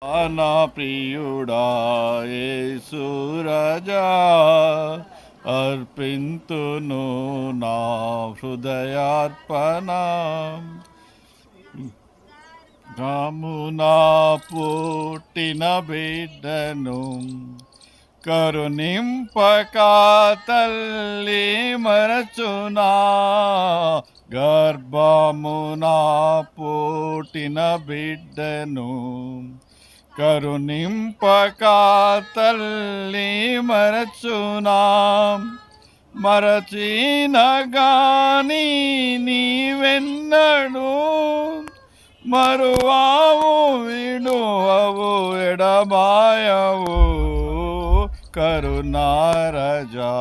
నా ప్రియుడా యేసు రాజా, అర్పింతును నా హృదయార్పణ. రామునా పుట్టిన బిడ్డను కరుణింపక తల్లి మరచునా, గర్భమునా పుట్టిన బిడ్డను కరుణింపక తల్లి మరచునా. మరచిన గాని నీవెన్నడు మరువావు విడువవు ఎడబాయవు కరుణారజా.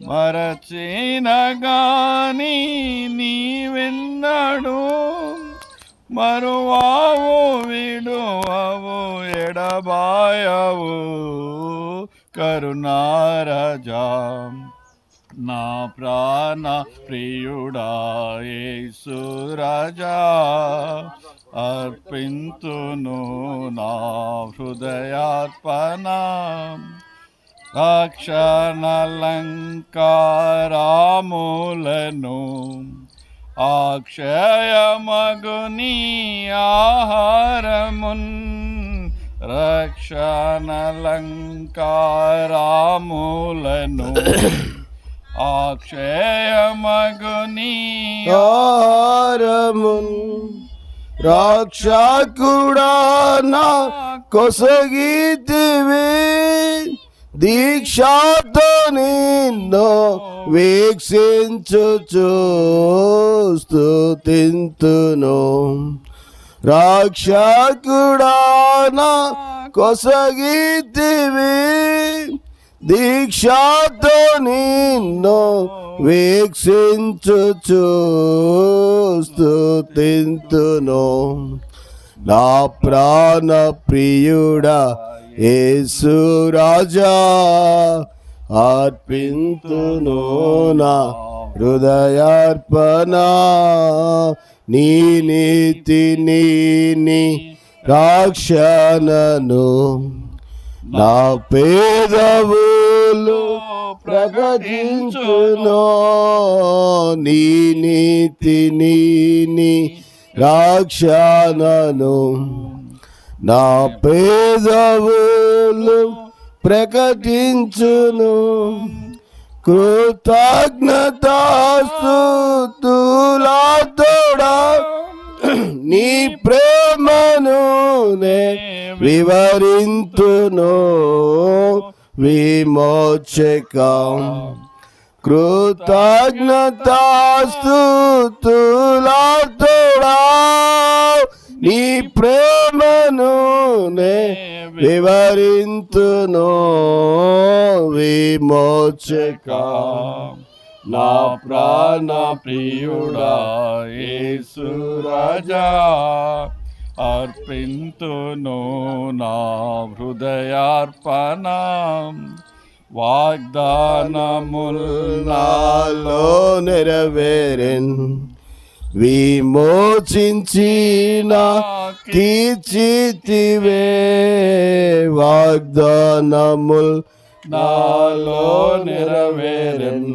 మరచిన గాని నీవెన్నడు మరువావు విడువవు ఎడబాయవు కరుణారజా. నా ప్రాణ ప్రియుడా యేసు రాజా, అర్పింతును నా హృదయార్పణ. రక్షణలంకారములను అక్షయమగుని ఆహారమున్, రక్షణలంకారములను అక్షయమగుని ఆహారమున్. రక్షకుడా నా కొసగితివి, దీక్షతో నిన్ను వీక్షించుచు స్తుతింతును. రక్షకుడా నా కొసగితివి, దీక్షతో నిన్ను వీక్షించుచు స్తుతింతును. నా ప్రాణ ప్రియుడా యేసు రాజా, అర్పింతును నా హృదయార్పణ. నీ నీతి నీ రక్షణను నా పేదవులు ప్రకటించును. నీ నీతి నీ రక్షణను నా పేదవులు ప్రకటించును. కృతజ్ఞతాస్తుతులతోడా నీ ప్రేమను నే వివరింతును విమోచకం. కృతజ్ఞతాస్తుతులతోడా నీ ప్రేమను నే వివరింతును విమోచకం. నా ప్రాణ ప్రియుడా యేసు రాజా, అర్పింతును నా హృదయార్పణ. వాగ్దానముల్ నాలో నెరవేరెన్, విమోచించిన కీర్చితివే. వాగ్దానముల్ నాలో నెరవేరెన్,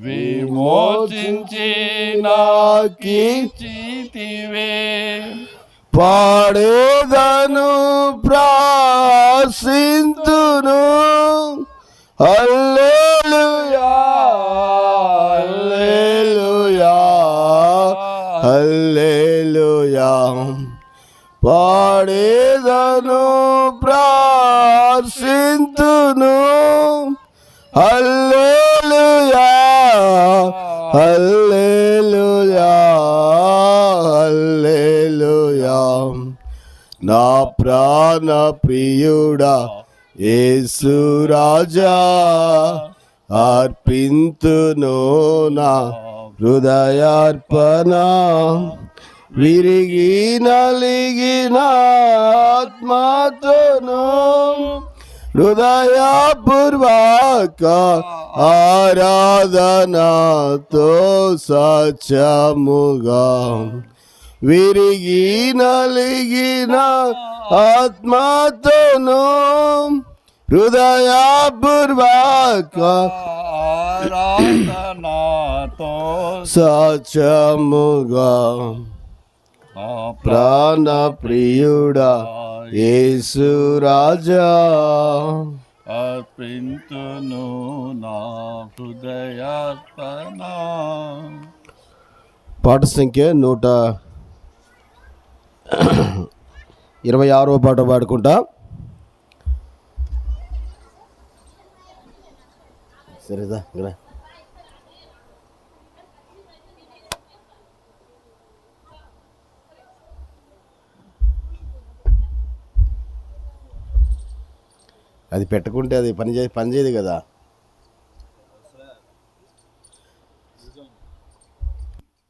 విమోచించిన కీర్చితివే. పాడేదను ప్రాసింతును, హల్లెలూయా హల్లెలూయా హల్లెలూయా. పాడేదను ప్రాసింతును, హల్లెలూయా హల్లెలూయా హల్లెలూయా. నా ప్రాణ ప్రియుడా యేసు రాజా, అర్పింతును నా హృదయార్పణ. విరిగి నలిగిన ఆత్మతోను హృదయపూర్వక ఆరాధనతో సత్యముగా విరిగి నలిగిన ఆత్మతోను హృదయపూర్వక ఆరాధనతో సత్యముగా ప్రాణ ప్రియుడా యేసు రాజా అర్పింతును నా హృదయార్పణ. పాట సంఖ్య 126వ పాట పాడుకుంటా. సరేదా అది పెట్టుకుంటే అది పని చేయదు కదా.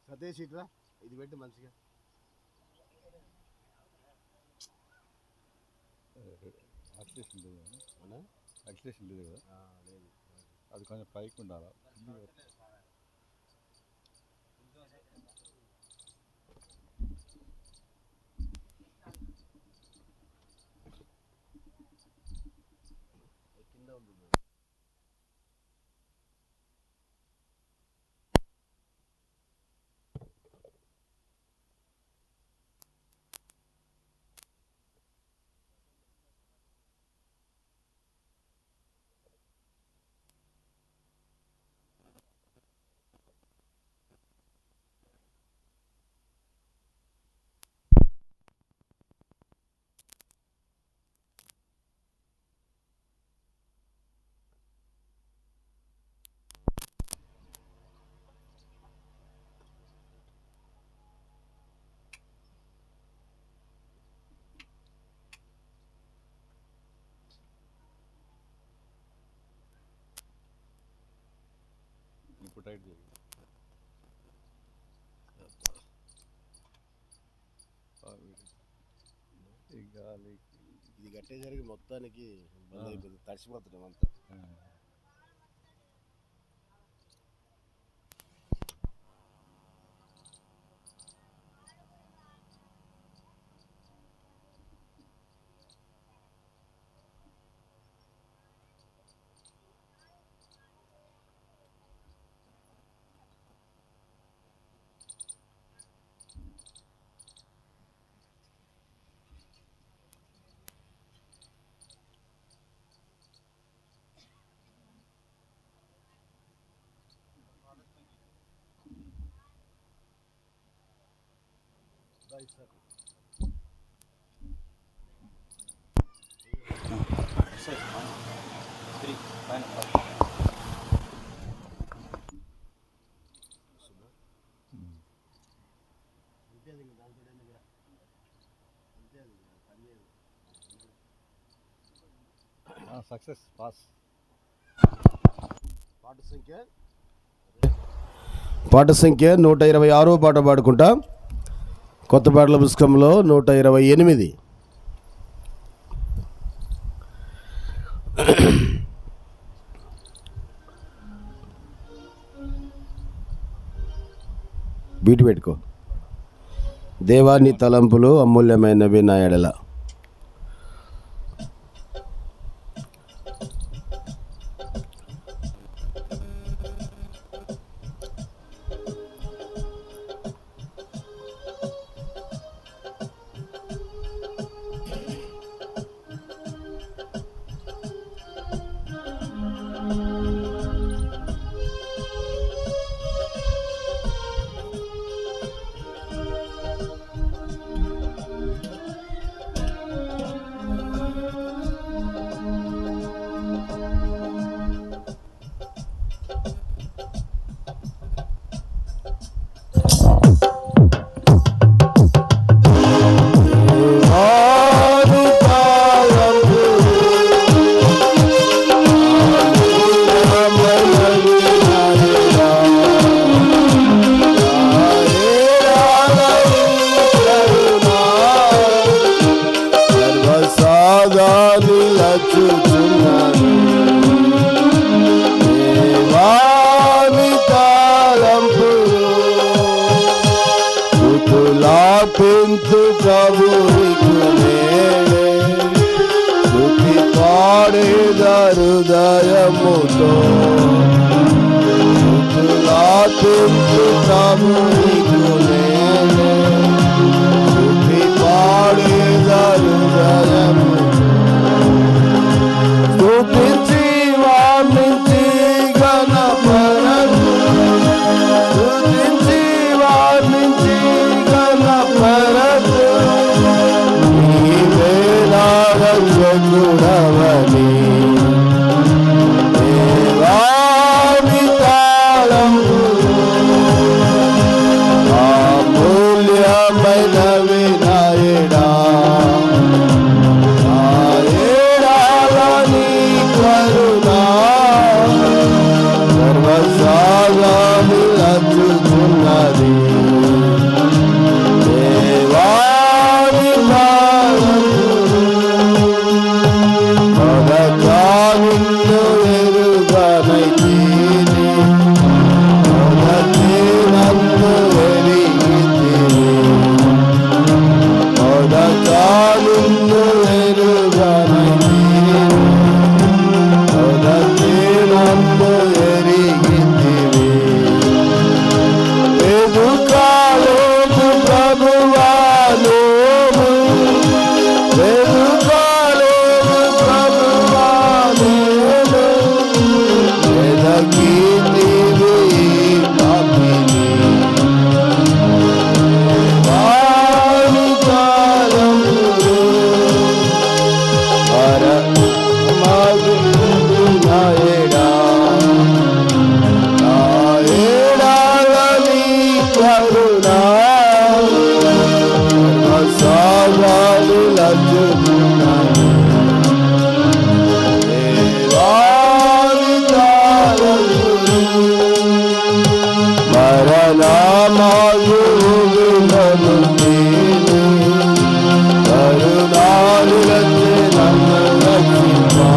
సతీష్ ఇట్లా ఇది పెట్టి మంచిగా అట్లేషన్ లేదు కదా, అది కొంచెం పైకి ఉండాలి. ఇప్పుడు టైట్ చేయి. ఇది కట్టేసరికి మొత్తానికి బంద్ అయిపోయింది, తడిసిపోతున్నాం అంతా. Success pass. పాట సంఖ్య 126వ పాట పాడుకుంటా. కొత్త పాటల పుస్తకంలో 128. బీటు పెట్టుకో. దేవాని తలంపులు అమూల్యమైనవి నా ఎడల. హృదయముతో ప్రభువు నీకు నేనే స్తుతి పాడేద హృదయముతో స్తుతించి వర్ణించి గణపరచు స్తుతించి వర్ణించి గణపరచు నీవే నా రక్షకుడవని దేవాని తాళంబులు అమూల్యమైనవి నాయడా నాయడాలని కరుణా సర్వసాగామి అచ్చుచున్నది దేవాని మొదటి ఎరుగనైతీని మొదటి నన్ను ఎరిగితిని మొదటి ఎరుగనైతీని మొదటి నన్ను ఎరిగితిని వెదుకాలోపు ప్రభువాలోము వెదుకాలోపు ప్రభువాలోము వెదకితివి పాపిని వాని కాలములు పరమగురు నాయడా నాయడాలని కరుణా సర్వసాగాలు లజ్జుకున్నాను దేవాని కాలములు మరణమాగులను నేను కరుణాలు రచి నన్ను రక్షింపా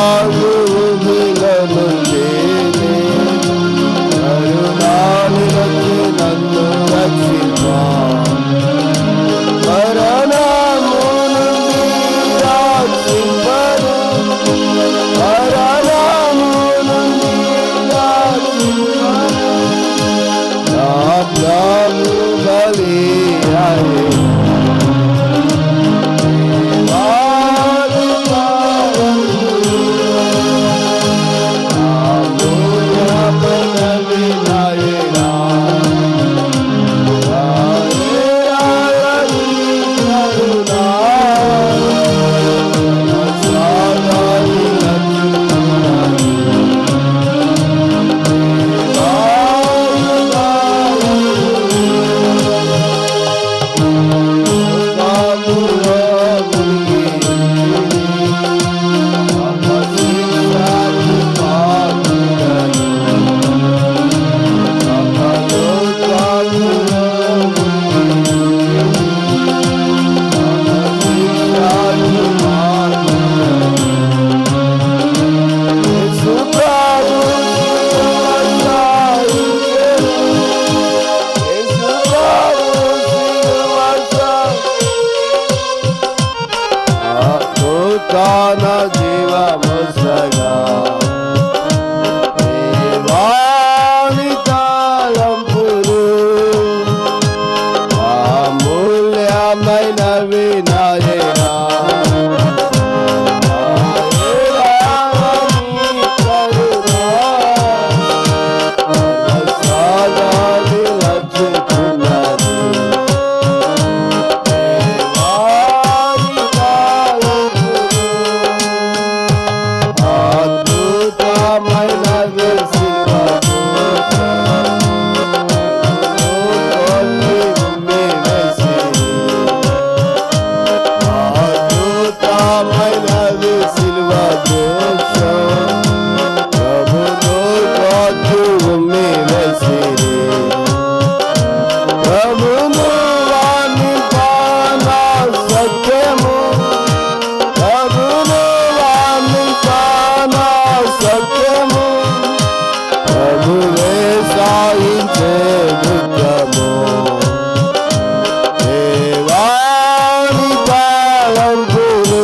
మరణమాగులను నేను కరుణాలు రచి నన్ను రక్షింపా మరణము నుండి రక్షింపను మరణము నుండి రక్షింపను నా ప్రాణు బలి అయ్యే దేవాని కాలములు అమూల్యమైనవి నాయనా నాయడాలని కరుణా సర్వసాగాలు లజ్జుకున్నాను దేవాని కాన జీవముసగా దేవాని తాళంపులు అమూల్యమైనవి నాయనా నాయడాలని కరుణా సర్వసాగాలు లజ్జుకున్నది దేవాని కాలములు అద్భుతమైనవి శిల్పము ఉమ్మి వేసిరి అద్భుతమైనవి శిల్వ దోషం ప్రభును కొట్టు ఉమ్మి వేసిరి ప్రభును వాని పానా సత్యము ప్రభును వాని పానా సత్యము ప్రభువే సాయించే దుఃఖము దేవాని తాళంపులు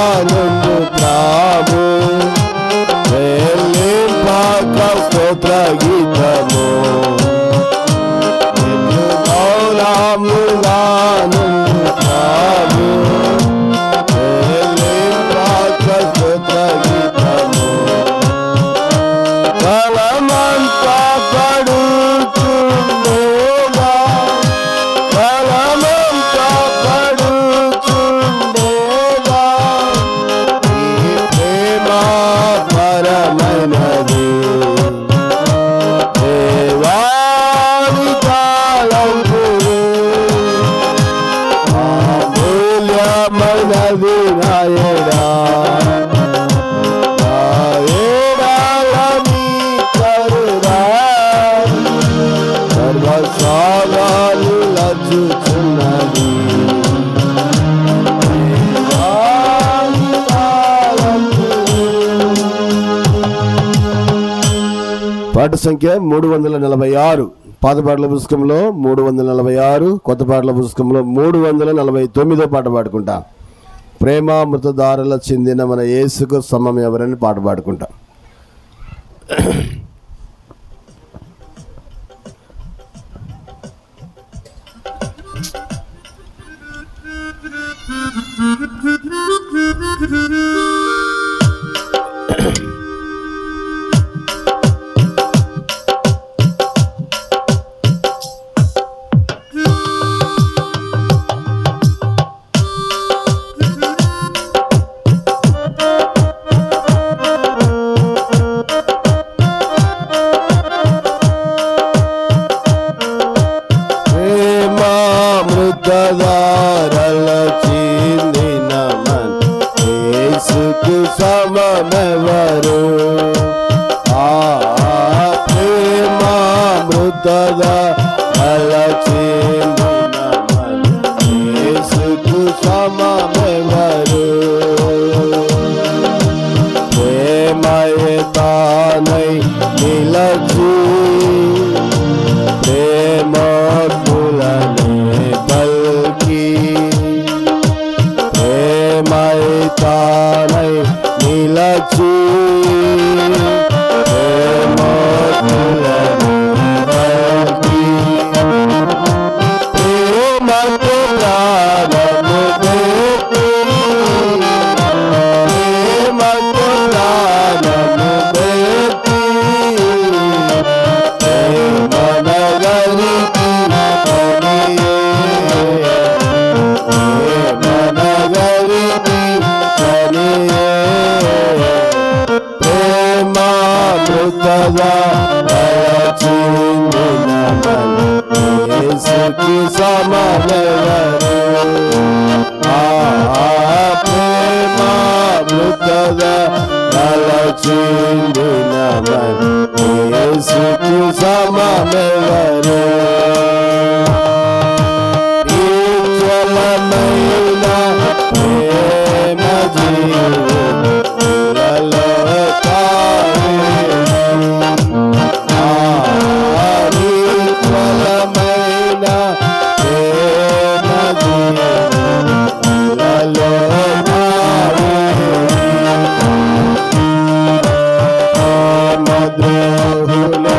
ఆనందుతాము చెల్లింపక స్తోత్ర గీతము నిన్ను మౌనముగా ఆనందుతాము చెల్లింపక స్తోత్ర గీతము బలమంతా పడుచుండేగా బలమంతా పడుచుండేగా ఈ ప్రేమ పరమైనది దేవాని తాళంపులు అమూల్యమైనది నాయడా సర్వసాగాలు లచ్చుచున్నది పాట సంఖ్య 346 పాత పాటల పుస్తకంలో 346 కొత్త పాటల పుస్తకంలో 349 పాట పాడుకుంటా. ప్రేమామృతధారల చెందిన మన యేసుకు సమం ఎవరని పాట పాడుకుంటా. ప్రేమామృతధారల చెందిన మన యేసుకు సమమెవరు ప్రేమామృతధారల చెందిన మన యేసుకు సమమెవరు ప్రేమయే తానై నిలచి ప్రేమకులనే పల్కి ప్రేమై తానై నిలచి ప్రేమకులనే పల్కి ప్రేమకు ప్రాణము పెట్టి ప్రేమకు ప్రాణము పెట్టి ప్రేమనగరికి కనియే ప్రేమనగరికి కనియే ప్రేమామృతధారల చెందిన మన యేసుకు సమమెవరు ప్రేమామృతధారల చెందిన మన యేసుకు సమమెవరు నిశ్చలమైన ప్రేమ జీవులలో నిశ్చలమైన ప్రేమ జీవులలో మధురహులో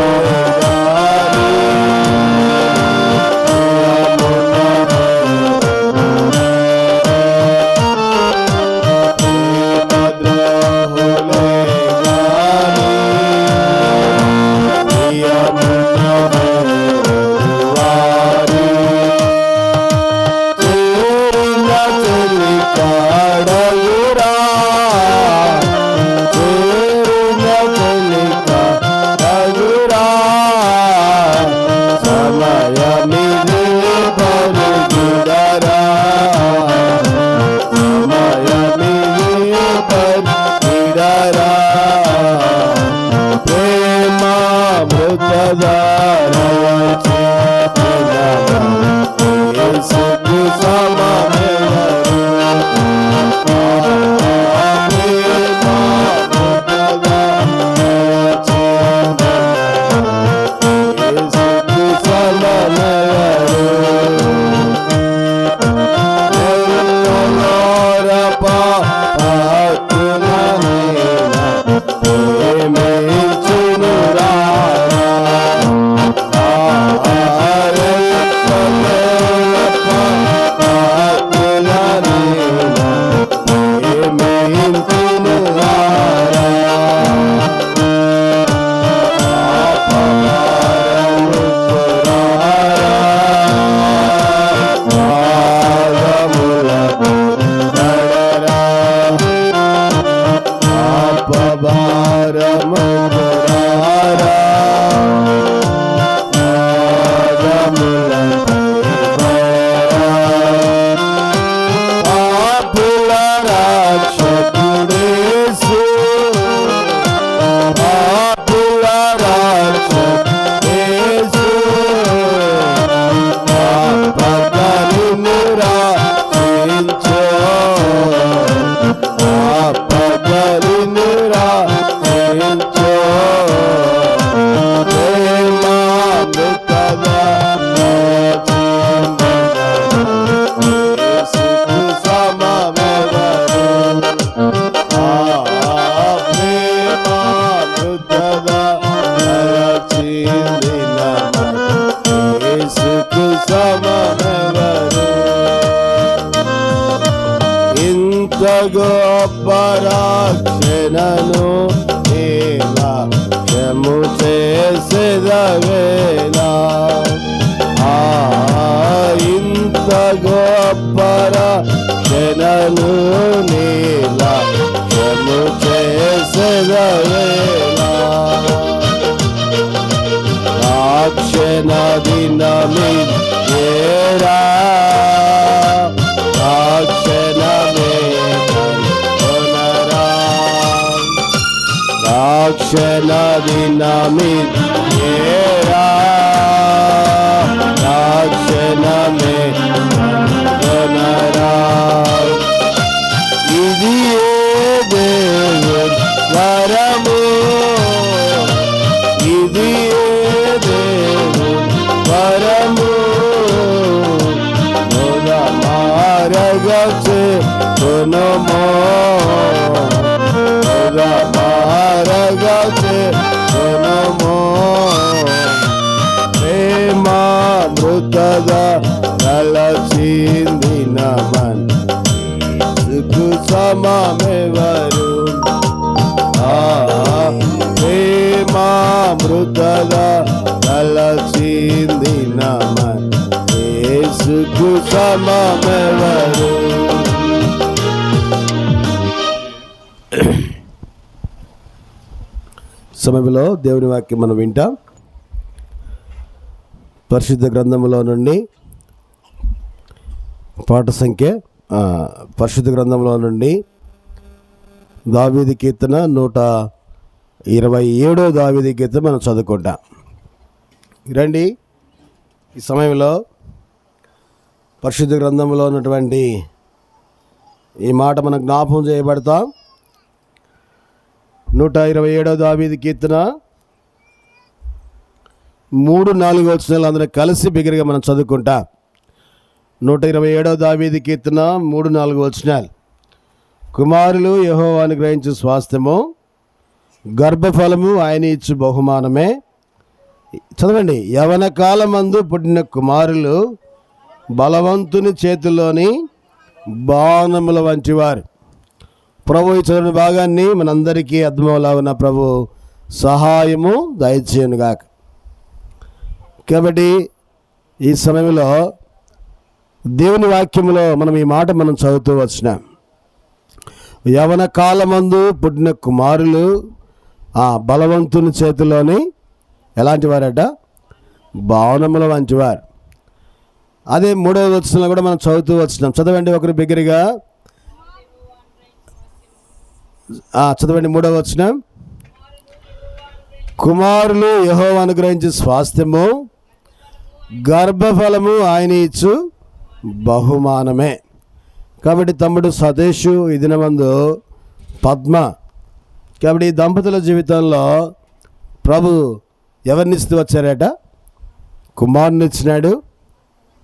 బలిని రాయించు ప్రేమామృతదా యేసుకు సమమెవరు ప్రేమామృతదా నరచిందిన యేసుకు సమమెవరు ఇంత గొప్ప రక్షణను ఇలా క్షము చేసేదవేలా ఇంత గొప్ప రక్షణను నీలా క్షము చేసేదవేలా రక్షణ దినమి ఏరా రక్షణ దినమి ఏరా రక్షణమే కొనరా ఇది దేవుని వరము ఇది దేవుని వరము మారగచే కొనమో మారగచే కొనమో ప్రేమామృతదా నలచిందిన మన్ సుకు సమమెవరు ప్రేమామృతదా నలచిందిన మన్ యేసుకు సమమెవరు సమయంలో దేవుని వాక్యం మనం వింటాం. పరిశుద్ధ గ్రంథంలో నుండి పాట సంఖ్య పరిశుద్ధ గ్రంథంలో నుండి దావీదు కీర్తన 127 దావీదు కీర్తన మనం చదువుకుంటాం. రండి, ఈ సమయంలో పరిశుద్ధ గ్రంథంలో ఉన్నటువంటి ఈ మాట మనం జ్ఞాపకం చేయబడతాం. 127 దావీదు కీర్తన 3-4 వచనాలు అందరూ కలిసి బిగ్గరగా మనం చదువుకుంటా. 127 దావీదు కీర్తన 3-4 వచనాలు. కుమారులు యెహోవాను గ్రహించు స్వాస్థ్యము, గర్భఫలము ఆయన ఇచ్చు బహుమానమే. చదవండి. యవన కాలమందు పుట్టిన కుమారులు బలవంతుని చేతుల్లోని బాణముల వంటివారు. ప్రభు ఈ చదివిన భాగాన్ని మనందరికీ అర్థమవులాగున ప్రభు సహాయము దయచేయనుగాక. కాబట్టి ఈ సమయంలో దేవుని వాక్యంలో మనం ఈ మాట మనం చదువుతూ వచ్చినాం. యవన కాలమందు పుట్టిన కుమారులు బలవంతుని చేతిలోని ఎలాంటి వారట? బాణముల వంటివారు. అదే 3వ వచనంలో కూడా మనం చదువుతూ వచ్చినాం. చదవండి ఒకరు బిగ్గరగా. చదవండి 3వ వచనం. కుమారులు యెహోవాను అనుగ్రహించే స్వాస్థ్యము, గర్భఫలము ఆయన ఇచ్చు బహుమానమే. కాబట్టి తమ్ముడు సతీషు ఈ దినమందు పద్మ, కాబట్టి ఈ దంపతుల జీవితంలో ప్రభు ఎవరినిస్తూ వచ్చారట? కుమారుని ఇచ్చినాడు.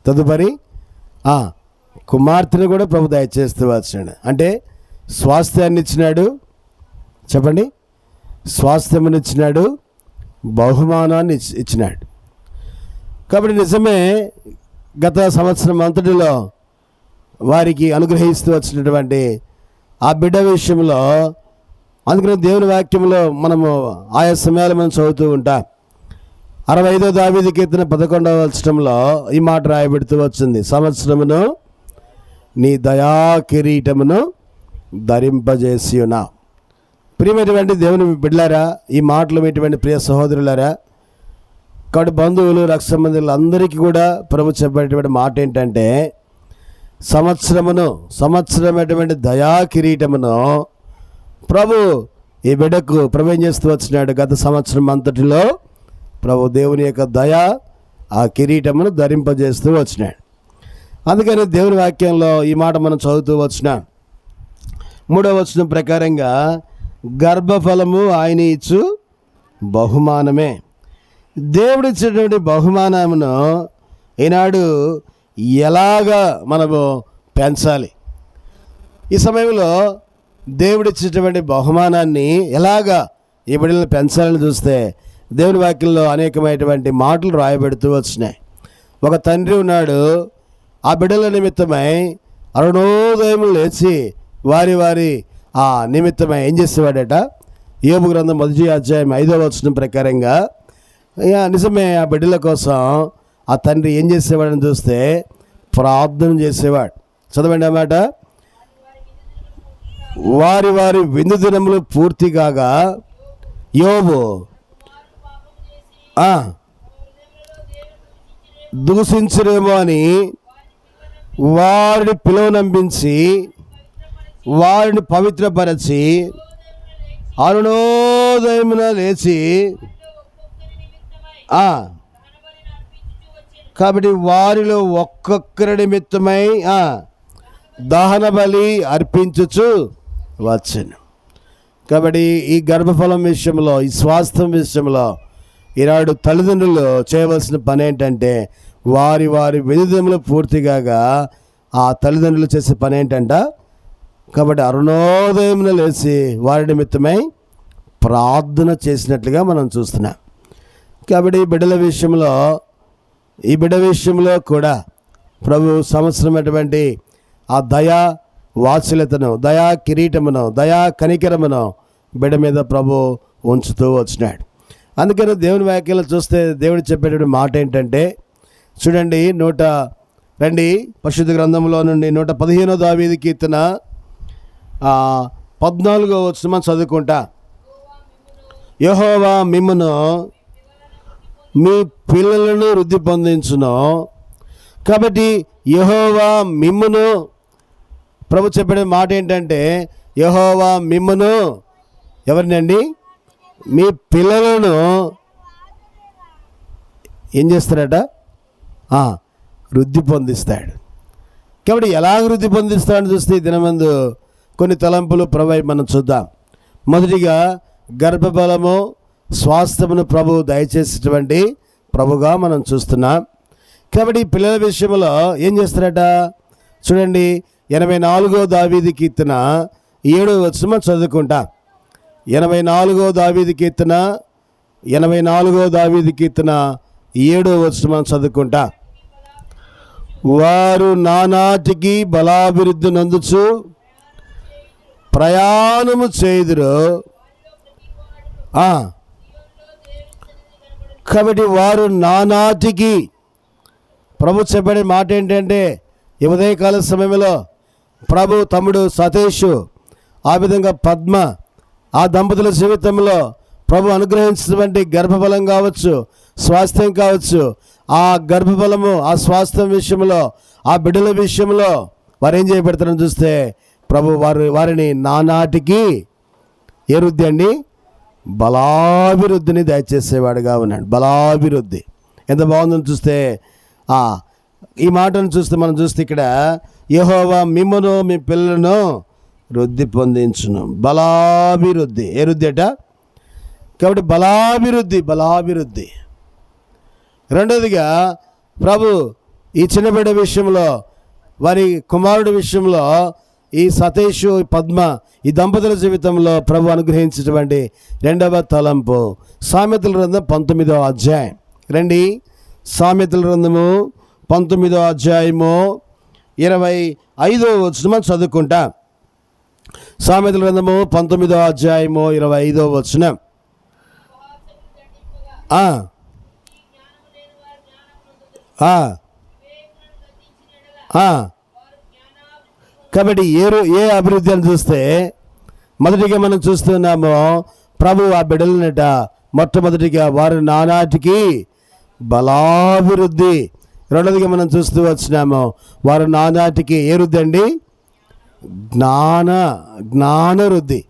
తదుపరి కుమార్తెను కూడా ప్రభు దయచేస్తూ వచ్చాడు. అంటే స్వాస్థ్యాన్ని ఇచ్చినాడు. చెప్పండి. స్వాస్థ్యమునిచ్చినాడు, బహుమానాన్ని ఇచ్చినాడు. కాబట్టి నిజమే, గత సంవత్సరం అంతటిలో వారికి అనుగ్రహిస్తూ వచ్చినటువంటి ఆ బిడ్డ విషయంలో, అందుకని దేవుని వాక్యంలో మనము ఆయా సమయాలు మనం చదువుతూ ఉంటాం. 65వ దావీదు కీర్తన 11వ వచనంలో ఈ మాట రాయబెడుతూ వచ్చింది. సంవత్సరమును నీ దయా కిరీటమును ధరింపజేసి ఉన్నా. ప్రియమైనటువంటి దేవుని బిడ్డలారా, ఈ మాటలు మీటువంటి ప్రియ సహోదరులారా, కాబట్టి బంధువులు, రక్త సంబంధులు అందరికీ కూడా ప్రభు చెప్పేటువంటి మాట ఏంటంటే, సంవత్సరమైనటువంటి దయా కిరీటమును ప్రభు ఈ బిడ్డకు ప్రభు చేస్తూ వచ్చినాడు. గత సంవత్సరం అంతటిలో ప్రభు దేవుని యొక్క దయ ఆ కిరీటమును ధరింపజేస్తూ వచ్చినాడు. అందుకని దేవుని వాక్యంలో ఈ మాట మనం చదువుతూ వచ్చినాం. 3వ వచనం ప్రకారంగా గర్భఫలము ఆయన ఇచ్చు బహుమానమే. దేవుడిచ్చినటువంటి బహుమానమును ఈనాడు ఎలాగా మనము పెంచాలి? ఈ సమయంలో దేవుడిచ్చినటువంటి బహుమానాన్ని ఎలాగా ఈ బిడ్డలను పెంచాలని చూస్తే దేవుని వాక్యంలో అనేకమైనటువంటి మాటలు రాయబెడుతూ వచ్చినాయి. ఒక తండ్రి ఉన్నాడు, ఆ బిడ్డల నిమిత్తమై అరుణోదయం లేచి వారి ఆ నిమిత్తమై ఏం చేసేవాడట? యోబు గ్రంథం 1వ అధ్యాయం 5వ వచనం ప్రకారంగా నిజమే ఆ బిడ్డల కోసం ఆ తండ్రి ఏం చేసేవాడని చూస్తే ప్రార్థన చేసేవాడు. చదవండి అన్నమాట. వారి విందు దినములు పూర్తి కాగా యోబు దూషించరేమో అని వారిని పిలువనంపించి వారిని పవిత్రపరచి అరుణోదయమున లేచి కాబట్టి వారిలో ఒక్కొక్కరి నిమిత్తమై దహన బలి అర్పించుచు వచ్చాను. కాబట్టి ఈ గర్భఫలం విషయంలో, ఈ స్వాస్థ్యం విషయంలో ఈనాడు తల్లిదండ్రులు చేయవలసిన పని ఏంటంటే వారి విధుదములు పూర్తిగా ఆ తల్లిదండ్రులు చేసే పని ఏంటంట? కాబట్టి అరుణోదయమున లేచి వారి నిమిత్తమై ప్రార్థన చేసినట్లుగా మనం చూస్తున్నాం. కాబట్టి ఈ బిడ్డ విషయంలో కూడా ప్రభు సంవత్సరమైనటువంటి ఆ దయా వాత్సల్యతను, దయా కిరీటమును, దయా కనికరమును బిడ్డ మీద ప్రభు ఉంచుతూ వచ్చినాడు. అందుకని దేవుని వాక్యాలు చూస్తే దేవుడు చెప్పేటువంటి మాట ఏంటంటే చూడండి, పరిశుద్ధ గ్రంథంలో నుండి 115వ దావీదు కీర్తన 14వ వచనం మనం చదువుకుంటా. యెహోవా మిమ్మును మీ పిల్లలను వృద్ధి పొందించును. కాబట్టి యెహోవా మిమ్మును, ప్రభు చెప్పే మాట ఏంటంటే యెహోవా మిమ్మును ఎవరినండి? మీ పిల్లలను ఏం చేస్తారట? వృద్ధి పొందిస్తాడు. కాబట్టి ఎలా వృద్ధి పొందిస్తాడని చూస్తే ఈ దినమందు కొన్ని తలంపులు ప్రభు మనం చూద్దాం. మొదటిగా గర్భఫలము స్వాస్థ్యమును ప్రభు దయచేసేటువంటి ప్రభుగా మనం చూస్తున్నాం. కాబట్టి పిల్లల విషయంలో ఏం చేస్తారట? చూడండి, 84వ దావీదు కీర్తన 7వ వచనం చదువుకుంటా. 84వ దావీదు కీర్తన 7వ వచనం చదువుకుంటా. వారు నానాటికి బలాభివృద్ధి నందుచు ప్రయాణము చేయుదురు. కాబట్టి వారు నానాటికి, ప్రభు చెప్పే మాట ఏంటంటే ఈ ఉదయకాల సమయంలో ప్రభు తమ్ముడు సతీష్, ఆ విధంగా పద్మ, ఆ దంపతుల జీవితంలో ప్రభు అనుగ్రహించినటువంటి గర్భఫలం కావచ్చు, స్వాస్థ్యం కావచ్చు, ఆ గర్భఫలము ఆ స్వాస్థ్యం విషయంలో, ఆ బిడ్డల విషయంలో వారు ఏం చేయబడతారని చూస్తే ప్రభు వారిని నానాటికి ఏ వృద్ధి అండి? బలాభివృద్ధిని దయచేసేవాడుగా ఉన్నాడు. బలాభివృద్ధి ఎంత బాగుందని చూస్తే ఈ మాటను చూస్తే మనం చూస్తే ఇక్కడ యెహోవా మిమ్మును మీ పిల్లలను వృద్ధి పొందించును. బలాభివృద్ధి. ఏ వృద్ధి అట? కాబట్టి బలాభివృద్ధి. రెండోదిగా ప్రభు ఈ చిన్నబిడ్డ విషయంలో, వారి కుమారుడి విషయంలో, ఈ సతీష్, పద్మ, ఈ దంపతుల జీవితంలో ప్రభు అనుగ్రహించినటువంటి రెండవ తలంపు సామెతల గ్రంథం 19వ అధ్యాయం. రండి, సామెతల గ్రంథము 19వ అధ్యాయము 25వ వచనం చదువుకుంటా. సామెతల గ్రంథము 19వ అధ్యాయము 25వ వచనం. కాబట్టి ఏ అభివృద్ధి అని చూస్తే మొదటిగా మనం చూస్తున్నాము ప్రభు ఆ బిడ్డలనట మొట్టమొదటిగా వారు నానాటికి బలాభివృద్ధి. రెండోదిగా మనం చూస్తూ వచ్చినాము వారు నానాటికి ఏ వృద్ధి అండి? జ్ఞానవృద్ధి.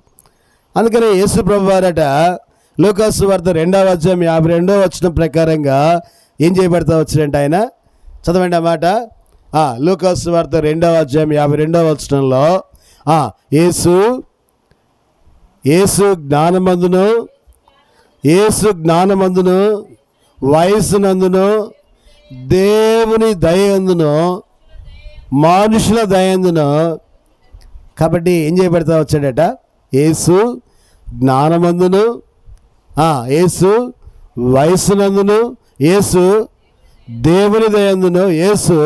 అందుకని యేసు ప్రభు వారట లూకాసు వార్త 2వ అధ్యాయం 52వ వచనం ప్రకారంగా ఏం చేయబడతా వచ్చినంటే ఆయన చదవండి ఆ మాట. లూకాసు వార్త 2వ అధ్యాయం 52వ వచనంలో యేసు జ్ఞానమందును వయస్సునందును దేవుని దయందును మనుషుల దయందును. కాబట్టి ఏం చేయబడతా వచ్చాడట? యేసు జ్ఞానమందును, యేసు వయస్సునందును, యేసు దేవుని దయందును, యేసు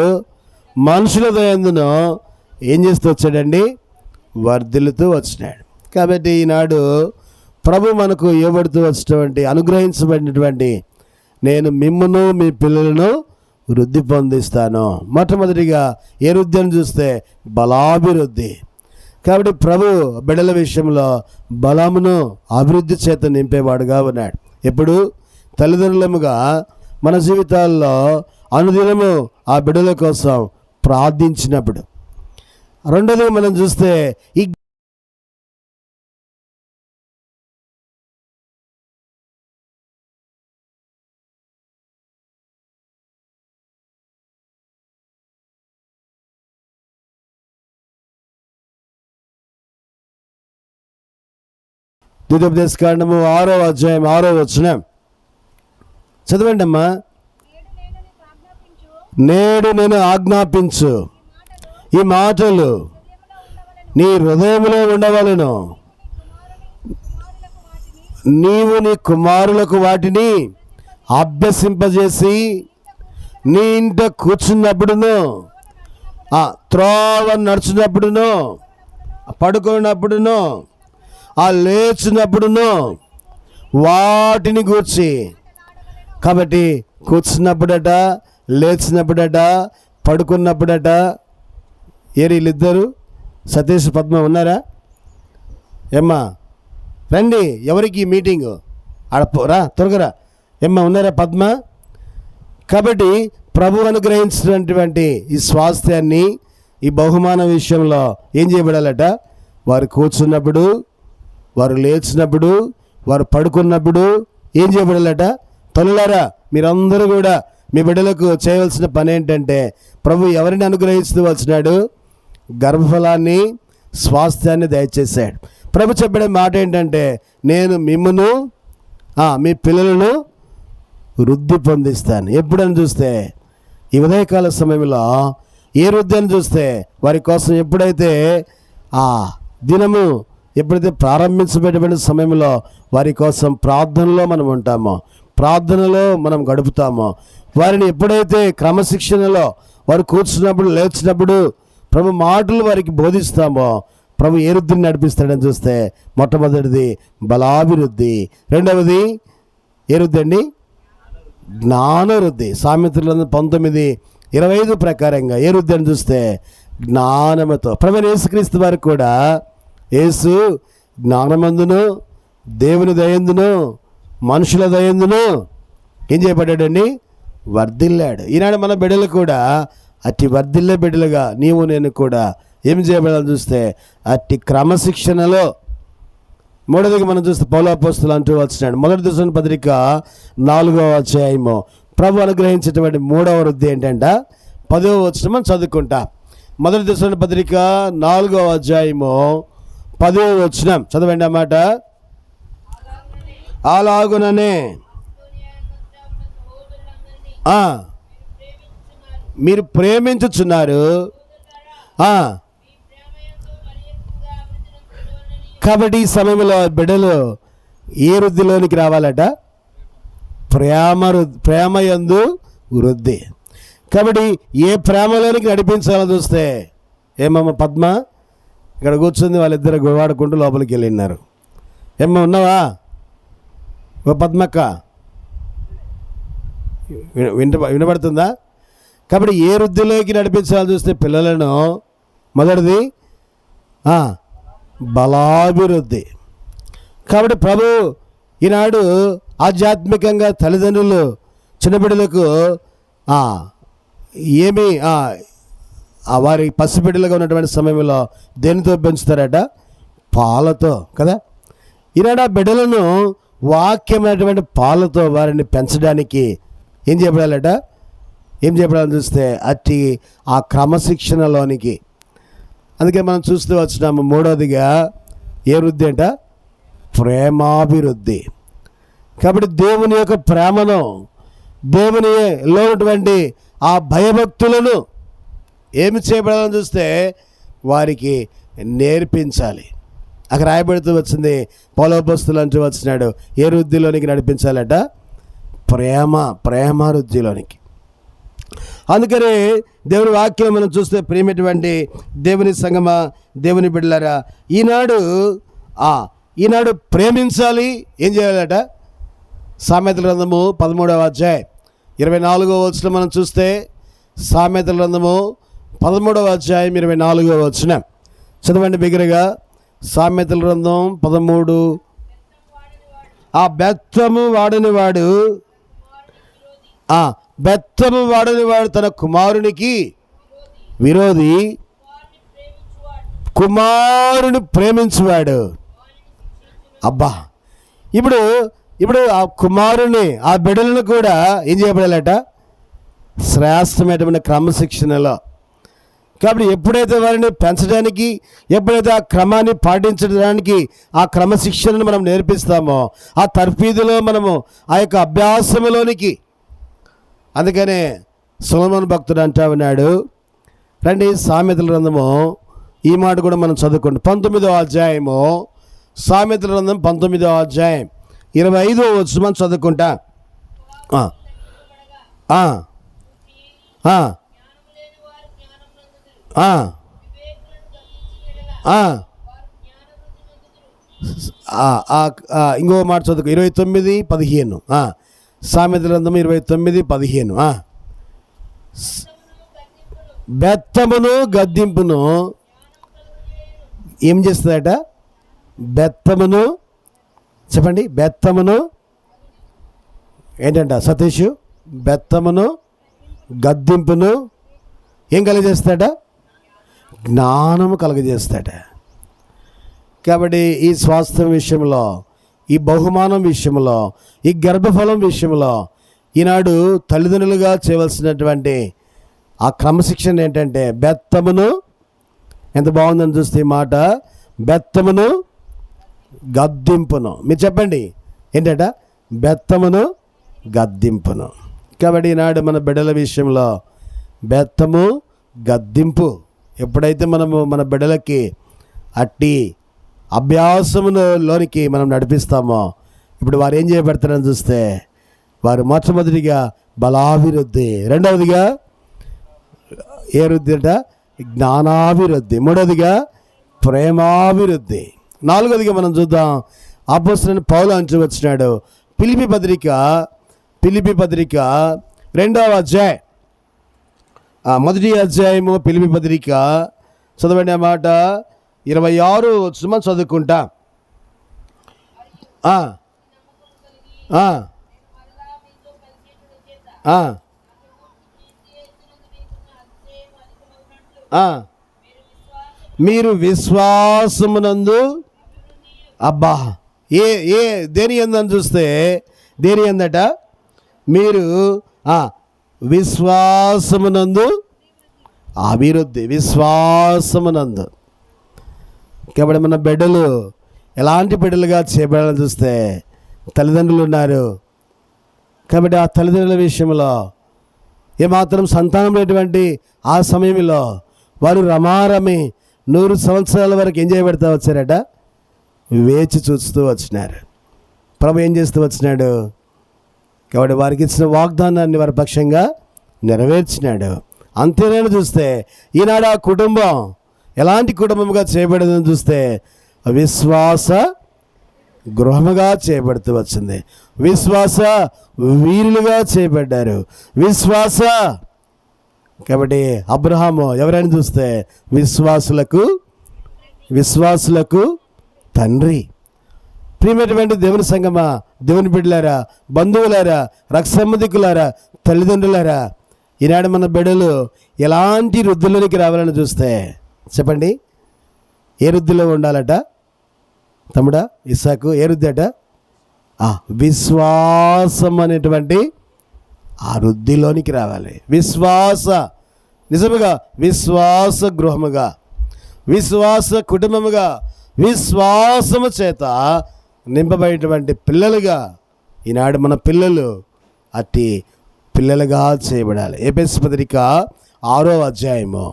మనుషుల దయందును ఏం చేస్తూ వచ్చాడండి? వర్ధిల్లుతూ వచ్చినాడు. కాబట్టి ఈనాడు ప్రభు మనకు ఇవ్వబడుతూ వచ్చినటువంటి అనుగ్రహించబడినటువంటి నేను మిమ్మును మీ పిల్లలను వృద్ధి పొందిస్తాను. మొట్టమొదటిగా ఏ వృద్ధి అని చూస్తే బలాభివృద్ధి. కాబట్టి ప్రభు బిడ్డల విషయంలో బలమును అభివృద్ధి చేత నింపేవాడుగా ఉన్నాడు. ఎప్పుడు తల్లిదండ్రులముగా మన జీవితాల్లో అనుదినము ఆ బిడ్డల కోసం ప్రార్థించినప్పుడు. రెండోది మనం చూస్తే ఈ ద్వితీయోపదేశ కాండము 6వ అధ్యాయం 6వ వచనం చదవండి అమ్మా. నేడు నేను ఆజ్ఞాపించు ఈ మాటలు నీ హృదయంలో ఉండవలెను, నీవు నీ కుమారులకు వాటిని అభ్యసింపజేసి నీ ఇంట కూర్చున్నప్పుడును, త్రోవ నడుచున్నప్పుడును, పడుకున్నప్పుడును, లేచినప్పుడును వాటిని గూర్చి. కాబట్టి కూర్చున్నప్పుడట, లేచినప్పుడట, పడుకున్నప్పుడట. వీళ్ళిద్దరు సతీష్ పద్మ ఉన్నారా? ఏమ్మా రండి, ఎవరికి మీటింగు రా త్వరగా ఏమ్మా ఉన్నారా పద్మ? కాబట్టి ప్రభు అనుగ్రహించినటువంటి ఈ స్వాస్థ్యాన్ని, ఈ బహుమాన విషయంలో ఏం చేయబడాలట? వారు కూర్చున్నప్పుడు, వారు లేచినప్పుడు, వారు పడుకున్నప్పుడు ఏం చేయబడాలట? తల్లులారా మీరందరూ కూడా మీ బిడ్డలకు చేయవలసిన పని ఏంటంటే, ప్రభు ఎవరిని అనుగ్రహిస్తూ వచ్చినాడు? గర్భఫలాన్ని, స్వాస్థ్యాన్ని దయచేశాడు. ప్రభు చెప్పిన మాట ఏంటంటే, నేను మిమ్మును మీ పిల్లలను వృద్ధి పొందిస్తాను. ఎప్పుడని చూస్తే ఈ ఉదయకాల సమయంలో ఏ వృద్ధి అని చూస్తే వారి కోసం ఎప్పుడైతే దినము ఎప్పుడైతే ప్రారంభించబడిన సమయంలో వారి కోసం ప్రార్థనలో మనం ఉంటామో, ప్రార్థనలో మనం గడుపుతామో, వారిని ఎప్పుడైతే క్రమశిక్షణలో వారు కూర్చున్నప్పుడు, లేచినప్పుడు ప్రభు మాటలు వారికి బోధిస్తామో ప్రభు ఏ వృద్ధిని నడిపిస్తాడని చూస్తే మొట్టమొదటిది బలాభివృద్ధి, రెండవది ఏ వృద్ధి అండి? జ్ఞానవృద్ధి. సామెతలు 19:25 ప్రకారంగా ఏ వృద్ధి అని చూస్తే జ్ఞానముతో. ప్రభు యేసుక్రీస్తు వారికి కూడా యేసు జ్ఞానమందును, దేవుని దయందును, మనుషుల దయందును ఏం చేయబడ్డాడండి? వర్ధిల్లాడు. ఈనాడు మన బిడ్డలు కూడా అట్టి వర్ధిల్లే బిడ్డలుగా నీవు నేను కూడా ఏం చేయబడాలని చూస్తే అట్టి క్రమశిక్షణలో. మూడవదిగా మనం చూస్తే పౌలు అపోస్తలుడు అంటూ వచ్చినాడు, మొదటి దశలోని పత్రిక 4వ అధ్యాయము ప్రభు అనుగ్రహించేటువంటి 3వ వృద్ధి ఏంటంట? 10వ వచనం మనం చదువుకుంటా. మొదటి దశలోని పత్రిక 4వ అధ్యాయము 10వ వచనం చదవండి అన్నమాట. అలాగుననే మీరు ప్రేమించుచున్నారు, కాబట్టి ఈ సమయంలో బిడ్డలు ఏ వృద్ధిలోనికి రావాలట? ప్రేమయందు వృద్ధి. కాబట్టి ఏ ప్రేమలోనికి నడిపించాలని చూస్తే ఏమమ్మ పద్మ ఇక్కడ కూర్చుంది, వాళ్ళిద్దరు గొడవాడుకుంటూ లోపలికి వెళ్ళినారు. ఏమ్మ ఉన్నావా ఓ పద్మక్క? వినబడుతుందా? కాబట్టి ఏ వృద్ధిలోకి నడిపించాలని చూస్తే పిల్లలను మొదటిది బలాభివృద్ధి. కాబట్టి ప్రభు ఈనాడు ఆధ్యాత్మికంగా తల్లిదండ్రులు చిన్నబిడ్డలకు ఏమి వారి పసిబిడ్డలుగా ఉన్నటువంటి సమయంలో దేనితో పెంచుతారట? పాలతో కదా. ఈనాడు ఆ బిడ్డలను వాక్యమైనటువంటి పాలతో వారిని పెంచడానికి ఏం చేయబడాలట? ఏం చేయబడాలని చూస్తే అట్టి ఆ క్రమశిక్షణలోనికి అందుకే మనం చూస్తూ వచ్చినాము. మూడవదిగా ఏ వృద్ధి అంట? ప్రేమాభివృద్ధి. కాబట్టి దేవుని యొక్క ప్రేమను, దేవునిలో ఉన్నటువంటి ఆ భయభక్తులను ఏమి చేయబడాలని చూస్తే వారికి నేర్పించాలి. అక్కడ రాయబడుతూ వచ్చింది, పౌలపుస్తులు అంటూ వచ్చినాడు, ఏ వృద్ధిలోనికి నడిపించాలట? ప్రేమావృద్ధిలోనికి. అందుకని దేవుని వాక్యం మనం చూస్తే ప్రియమైనటువంటి దేవుని సంగమా, దేవుని బిడ్డలారా, ఈనాడు ప్రేమించాలి. ఏం చేయాలట? సామెతల గ్రంథము 13వ అధ్యాయం 24వ వచనం మనం చూస్తే, సామెతల గ్రంథము 13వ అధ్యాయం 24వ వచనం చదవండి బిగ్గరగా. సామెతల గ్రంథం 13. బెత్తము వాడని వాడు తన కుమారునికి విరోధి, కుమారుని ప్రేమించువాడు. అబ్బా, ఇప్పుడు ఆ కుమారుని, ఆ బిడ్డలను కూడా ఏం చేయబడాలట? శ్రేష్టమైనటువంటి క్రమశిక్షణలో. కాబట్టి ఎప్పుడైతే వారిని పెంచడానికి, ఎప్పుడైతే ఆ క్రమాన్ని పాటించడానికి, ఆ క్రమశిక్షణను మనం నేర్పిస్తామో, ఆ తర్ఫీదులో మనము ఆ యొక్క అభ్యాసంలోనికి, అందుకనే సొలొమోను భక్తుడు అంటా ఉన్నాడు. రండి సామెతల గ్రంథము, ఈ మాట కూడా మనం చదువుకోండి. 19వ అధ్యాయము, సామెతల గ్రంథం 19వ అధ్యాయం 25వ వచనం మనం చదువుకుంటా. ఇంకో మాట చదువుకో. 29:15. సామెతల గ్రంథం 29:15. బెత్తమును గద్దింపును ఏం చేస్తుందట? బెత్తమును, చెప్పండి, బెత్తమును ఏంటంట సతీష్? బెత్తమును గద్దింపును ఏం కలుగజేస్తాడ? జ్ఞానము కలుగజేస్తాడ. కాబట్టి ఈ స్వాస్థ్యం విషయంలో, ఈ బహుమానం విషయంలో, ఈ గర్భఫలం విషయంలో ఈనాడు తల్లిదండ్రులుగా చేయవలసినటువంటి ఆ క్రమశిక్షణ ఏంటంటే బెత్తమును, ఎంత బాగుందని చూస్తే ఈ మాట, బెత్తమును గద్దింపును. మీరు చెప్పండి ఏంటంట? బెత్తమును గద్దింపును. కాబట్టి ఈనాడు మన బిడ్డల విషయంలో బెత్తము గద్దింపు ఎప్పుడైతే మన బిడ్డలకి అట్టి అభ్యాసములోనికి మనం నడిపిస్తామో, ఇప్పుడు వారు ఏం చేయబడతారని చూస్తే, వారు మొట్టమొదటిగా బలాభివృద్ధి, రెండవదిగా ఏ వృద్ధి అంట? జ్ఞానాభివృద్ధి, మూడవదిగా ప్రేమాభివృద్ధి, నాలుగవదిగా మనం చూద్దాం. అపోస్తలుడైన పౌలు అంటూ వచ్చినాడు, ఫిలిప్పీ పత్రిక 2వ అధ్యాయం, మొదటి అధ్యాయము ఫిలిప్పీ పత్రిక, చదవండి ఆ మాట. 26 వచనం చదువుకుంటా. మీరు విశ్వాసమునందు, అబ్బా, దేని ఎందని చూస్తే, దేని ఎందట? మీరు విశ్వాసమునందు అభివృద్ధి, విశ్వాసమునందు. కాబట్టి మన బిడ్డలు ఎలాంటి బిడ్డలుగా చేయబడాలని చూస్తే తల్లిదండ్రులు ఉన్నారు. కాబట్టి ఆ తల్లిదండ్రుల విషయంలో ఏమాత్రం సంతానం లేనటువంటి ఆ సమయంలో వారు రమారమి 100 సంవత్సరాల వరకు ఏం చేయబెడతా వచ్చారట? వేచి చూస్తూ వచ్చినారు. ప్రభు ఏం చేస్తూ వచ్చినాడు? కాబట్టి వారికి ఇచ్చిన వాగ్దానాన్ని వారి పక్షంగా నెరవేర్చినాడు. అంతేనని చూస్తే ఈనాడు ఆ కుటుంబం ఎలాంటి కుటుంబంగా చేయబడిందని చూస్తే విశ్వాస గృహముగా చేయబడుతూ వచ్చింది. విశ్వాస వీరులుగా చేయబడ్డారు. కాబట్టి అబ్రహాము ఎవరైనా చూస్తే విశ్వాసులకు తండ్రి. ప్రియమైనటువంటి దేవుని సంగమా, దేవుని బిడ్డలారా, బంధువులారా, రక్త సంబంధికులారా, తల్లిదండ్రులారా, ఈనాడు మన బిడ్డలు ఎలాంటి వృద్ధిలోనికి రావాలని చూస్తే చెప్పండి, ఏ వృద్ధిలో ఉండాలట తమ్ముడా? ఇస్సాకు ఏ వృద్ధి అట? విశ్వాసం అనేటువంటి ఆ వృద్ధిలోనికి రావాలి. నిజముగా విశ్వాస గృహముగా, విశ్వాస కుటుంబముగా విశ్వాసము చేత నింపబడినటువంటి పిల్లలుగా ఈనాడు మన పిల్లలు అట్టి పిల్లలుగా చేయబడాలి. ఎఫెసీ పత్రిక 6వ అధ్యాయము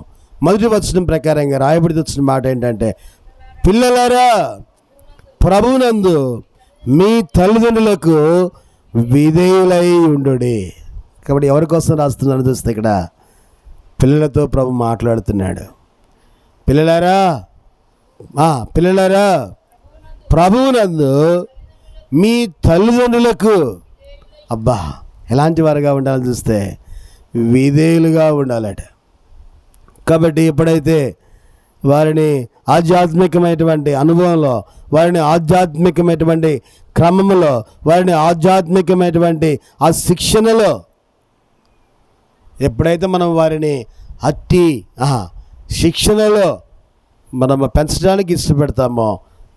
1వ వచనం ప్రకారంగా రాయబడి వచ్చిన మాట ఏంటంటే, పిల్లలారా ప్రభువునందు మీ తల్లిదండ్రులకు విధేయులై ఉండుడి. కాబట్టి ఎవరి కోసం రాస్తున్నాను చూస్తే ఇక్కడ పిల్లలతో ప్రభు మాట్లాడుతున్నాడు. పిల్లలారా ప్రభువునందు మీ తల్లిదండ్రులకు, అబ్బా ఎలాంటి వారుగా ఉండాలని చూస్తే విధేయులుగా ఉండాలట. కాబట్టి ఎప్పుడైతే వారిని ఆధ్యాత్మికమైనటువంటి అనుభవంలో, వారిని ఆధ్యాత్మికమైనటువంటి క్రమంలో, వారిని ఆధ్యాత్మికమైనటువంటి ఆ శిక్షణలో ఎప్పుడైతే మనం వారిని అట్టి శిక్షణలో మనం పెంచడానికి ఇష్టపడతామో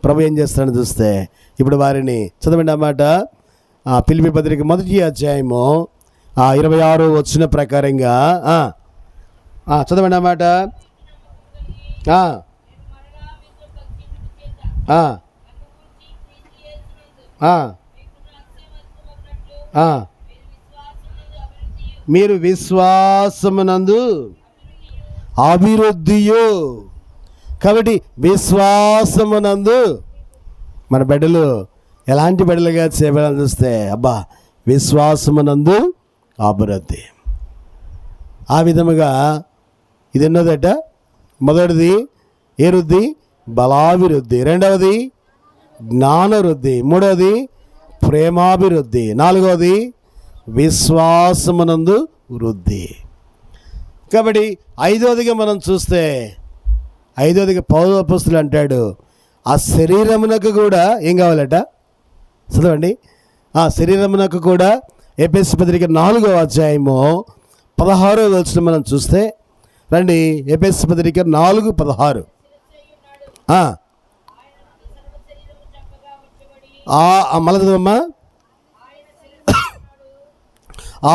ప్రభు ఏం చేస్తాడని చూస్తే ఇప్పుడు వారిని చదవండి అన్నమాట. ఫిలిప్పీ పత్రిక 1వ అధ్యాయము 26వ వచనం ప్రకారంగా చదవండి అన్నమాట. మీరు విశ్వాసమునందు అభివృద్ధియు. కాబట్టి విశ్వాసమునందు మన బిడ్డలు ఎలాంటి బిడ్డలుగా చేయబడాలని చూస్తే అబ్బా విశ్వాసమునందు అభివృద్ధి. ఆ విధముగా ఇది ఎన్నోదట. మొదటిది ఏ వృద్ధి? బలాభివృద్ధి. రెండవది జ్ఞానవృద్ధి. మూడవది ప్రేమాభివృద్ధి. నాలుగవది విశ్వాసమునందు వృద్ధి. కాబట్టి ఐదవదిగా మనం చూస్తే, ఐదవదిగా పౌలు అపోస్తలుడు అంటాడు, ఆ శరీరమునకు కూడా ఏం కావాలట? చదవండి. ఆ శరీరమునకు కూడా ఎఫెసీ పత్రిక 4వ అధ్యాయము 16వ వచనం మనం చూస్తే రండి. ఎఫెసీ పత్రిక 4:16. మళ్ళదమ్మా.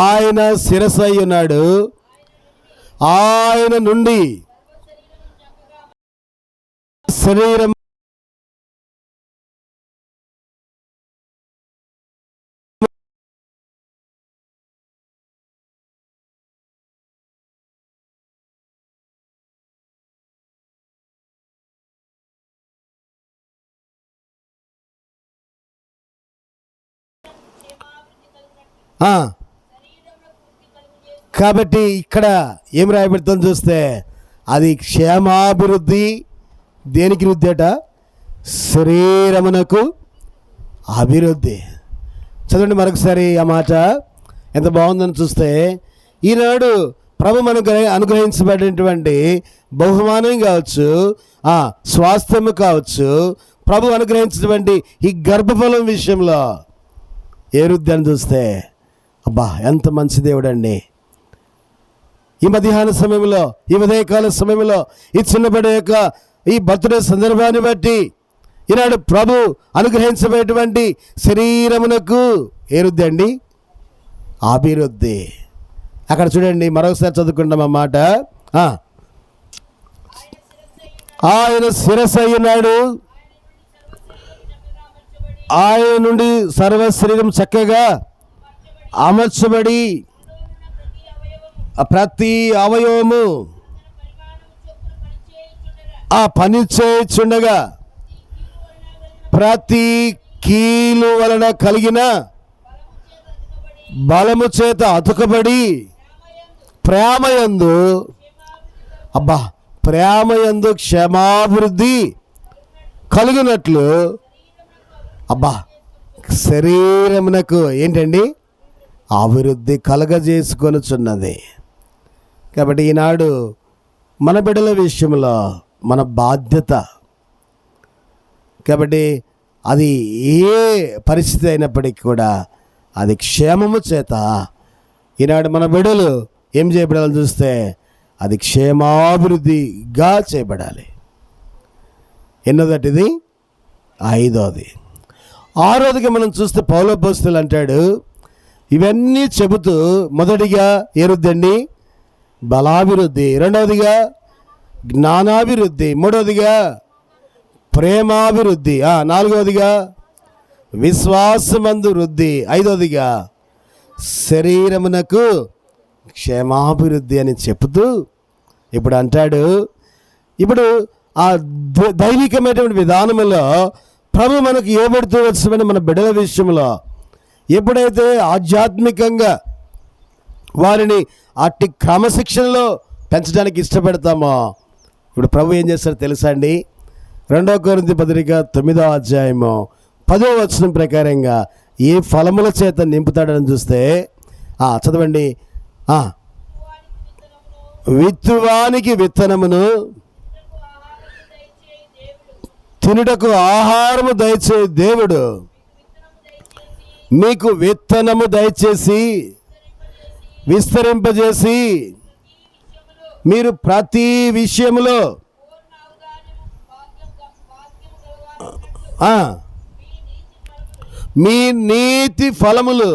ఆయన శిరస్సై ఉన్నాడు, ఆయన నుండి శరీరం కాబట్టి ఇక్కడ ఏం రాయబడుతుందో చూస్తే అది క్షేమాభివృద్ధి. దేనికి వృద్ధి అట? శరీరమునకు అభివృద్ధి. చదవండి మరొకసారి ఆ మాట, ఎంత బాగుందని చూస్తే ఈనాడు ప్రభు మనకు అనుగ్రహించబడినటువంటి బహుమానం కావచ్చు, స్వాస్థ్యము కావచ్చు, ప్రభు అనుగ్రహించినటువంటి ఈ గర్భఫలం విషయంలో ఏ వృద్ధి అని చూస్తే అబ్బా ఎంత మంచి దేవుడు అండి. ఈ మధ్యాహ్న సమయంలో, ఈ ఉదయకాల సమయంలో, ఈ చిన్నబడి యొక్క ఈ బర్త్డే సందర్భాన్ని బట్టి ఈనాడు ప్రభు అనుగ్రహించబడేటువంటి శరీరమునకు ఏ వృద్ధి అండి? అభివృద్ధి. అక్కడ చూడండి మరొకసారి చదువుకుంటాం ఆ మాట. ఆయన శిరస్సై ఉన్నాడు, ఆయన నుండి సర్వ శరీరం చక్కగా అమర్చబడి ప్రతి అవయవము ఆ పని చేయుచుండగా ప్రతి కీలు వలన కలిగిన బలము చేత అతుకబడి ప్రేమయందు, అబ్బా ప్రేమయందు క్షేమాభివృద్ధి కలిగినట్లు, అబ్బా శరీరమునకు ఏంటండి? అభివృద్ధి కలగజేసుకొనుచున్నది. కాబట్టి ఈనాడు మన బిడ్డల విషయంలో మన బాధ్యత. కాబట్టి అది ఏ పరిస్థితి అయినప్పటికీ కూడా అది క్షేమము చేత ఈనాడు మన బిడ్డలు ఏం చేయబడాలని చూస్తే అది క్షేమాభివృద్ధిగా చేయబడాలి. ఎన్నోదటిది? ఐదోది. ఆరోదిగా మనం చూస్తే పౌలు అపోస్తలుడు, అపోస్తలుడు, అంటాడు, ఇవన్నీ చెబుతూ మొదటిగా ఏ వృద్ధి అండి? బలాభివృద్ధి. రెండవదిగా జ్ఞానాభివృద్ధి. మూడవదిగా ప్రేమాభివృద్ధి. నాలుగవదిగా విశ్వాసమునందు అభివృద్ధి. జ్ఞానాభివృద్ధి, మూడవదిగా ప్రేమాభివృద్ధి, నాలుగవదిగా విశ్వాసమందు వృద్ధి, ఐదవదిగా శరీరమునకు క్షేమాభివృద్ధి అని చెప్తూ ఇప్పుడు అంటాడు. ఇప్పుడు ఆ దైవికమైనటువంటి విధానంలో ప్రభు మనకు ఇవ్వబడుతూ వచ్చిన మన బిడ్డల విషయంలో ఎప్పుడైతే ఆధ్యాత్మికంగా వారిని అట్టి క్రమశిక్షణలో పెంచడానికి ఇష్టపడతామో, ఇప్పుడు ప్రభు ఏం చేస్తారో తెలుసా అండి? 2 కొరింథీ పత్రిక 9వ అధ్యాయము 10వ వచనం ప్రకారంగా ఏ ఫలముల చేత నింపుతాడని చూస్తే చదవండి. విత్తువానికి విత్తనమును, తినుటకు ఆహారము దయచే దేవుడు మీకు విత్తనము దయచేసి విస్తరింపజేసి మీరు ప్రతి విషయములో మీ నీతి ఫలములు.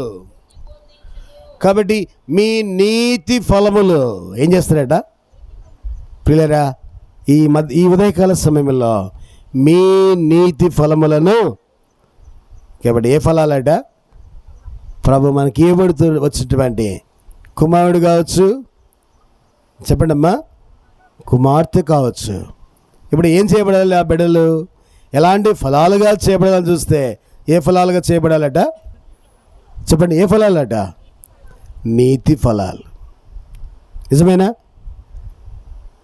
కాబట్టి మీ నీతి ఫలములు ఏం చేస్తారట ప్రియులారా? ఈ ఉదయకాల సమయంలో మీ నీతి ఫలములను, కాబట్టి ఏ ఫలాలట? ప్రభు మనకి ఇవ్వబడుతూ వచ్చినటువంటి కుమారుడు కావచ్చు, చెప్పండి అమ్మా, కుమార్తె కావచ్చు. ఇప్పుడు ఏం చేయబడాలి? ఆ బిడ్డలు ఎలాంటి ఫలాలుగా చేయబడాలని చూస్తే ఏ ఫలాలుగా చేయబడాలట? చెప్పండి, ఏ ఫలాలట? నీతి ఫలాలు. నిజమేనా?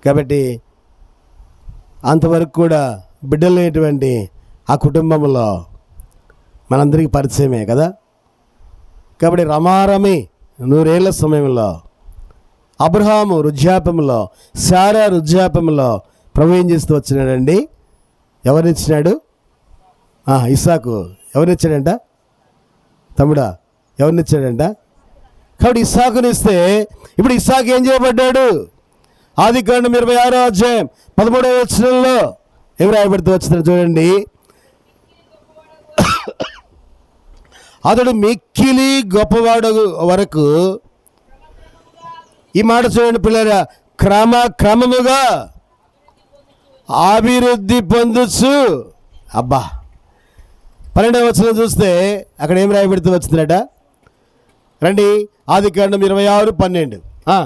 కాబట్టి అంతవరకు కూడా బిడ్డలైనటువంటి ఆ కుటుంబంలో మనందరికీ పరిచయమే కదా. కాబట్టి రమారమి 100 ఏళ్ల సమయంలో, అబ్రహాము వృద్ధాప్యంలో, శారా వృద్ధాప్యంలో ప్రభు ఏం చేస్తూ వచ్చినాడండి? ఎవరినిచ్చినాడు? ఇస్సాకు. ఎవరినిచ్చాడంట? తమ్ముడా, ఎవరినిచ్చాడంట? కాబట్టి ఇస్సాకునిస్తే ఇప్పుడు ఇస్సాకు ఏం చేయబడ్డాడు? ఆదికాండం 26వ అధ్యాయం 13వ వచనంలో ఏం రాయబడుతూ వచ్చినాడు చూడండి. అతడు మిక్కిలి గొప్పవాడు వరకు, ఈ మాట చూడండి పిల్లరా, క్రమముగా అభివృద్ధి పొందొచ్చు. అబ్బా, 12వ వచనం చూస్తే అక్కడ ఏం రాయబడుతూ వచ్చిందట? రండి, ఆదికాండం 26:12.